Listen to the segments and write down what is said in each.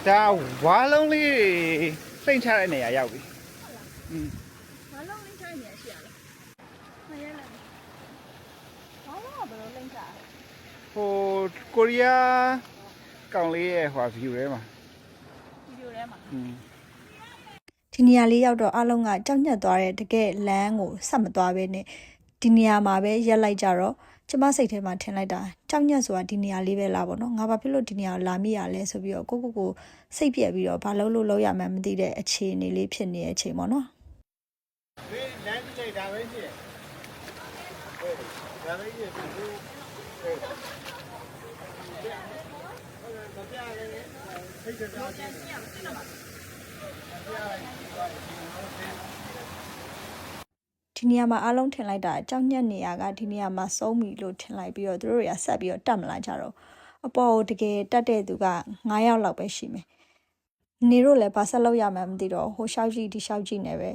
ဒါဝါလုံးလေးစိတ်ချတဲ့နေရာရောက်ပြီဘာလုံးလိမ့်ချနေရရှိရလဲမရလားဘာလို့ဘယ်လိုလိမ့်ချလဲဟိုကိုရီးယားကောင်လေးရဲ့ဟို view ထဲမှာ ဗီဒီယိုထဲမှာဒီနေရာလေးရောက်တော့အားလုံးကကြောက်ညက်သွားတဲ့တကယ်လမ်းကိုဆက်မသွားဘဲနဲ့ဒီနေရာမှာပဲရက်လိုက်ကြတော့ကျမစိတ်ထဲမှာထင်လိုက်တာကြောက်ညက်ဆိုတာဒီနေရာလေးပဲလားပေါ့နော်ငါဘာဖြစ်လို့ဒီနေရာကိုလာမိရလဲဆိုပြီးတော့ကိုစိတ်ပြက်ပြီးတော့ဘာလုပ်ရမှန်းမသိတဲ့အခြေအနေလေးဖြစ်နေတဲ့အချိန်ပေါ့နော်ဒီလမ်းကြီးဒါပဲရှိတယ်ဒါပဲရှိတယ်ဒီမပြရဲစိတ်ကြောက်ကြဒီနေရာမှာအားလုံးထင်လိုက်တာကြောက်ညက်နေရကဒီနေရာမှာစုံးပြီလို့ထင်လိုက်ပြီးတော့သူတို့တွေကဆက်ပြီးတော့တတ်မလာကြတော့အပေါ်ကိုတကယ်တတ်တဲ့သူက9ယောက်လောက်ပဲရှိမယ်နေတို့လည်းဘာဆက်လုပ်ရမှန်းမသိတော့ဟိုရှောက်ကြည့်ဒီရှောက်ကြည့်နေပဲ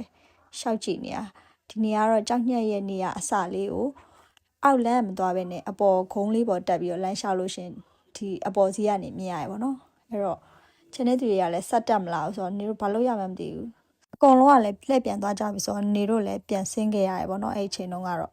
ရှောက်ကြည့်နေရဒီနေရာတော့ကြောက်ညက်ရဲ့နေရာအစလေးကိုအောက်လမ်းမသွားဘဲနဲ့အပေါ်ခုံးလေးပေါ်တက်ပြီးတော့လမ်းလျှောက်လို့ရှင်ဒီအပေါ်စီကနေမြင်ရရပါတော့အဲ့တော့ချင်တဲ့သူတွေကလည်းဆက်တက်မလာဘူးဆိုတော့နေတို့ဘာလုပ်ရမှန်းမသိဘူးအကုန်လုံးကလည်းလှည့်ပြန်သွားကြပြီဆိုတော့နေတို့လည်းပြန်ဆင်းခဲ့ရတယ်ပေါ့နော်အဲ့အချိန်တုန်းကတော့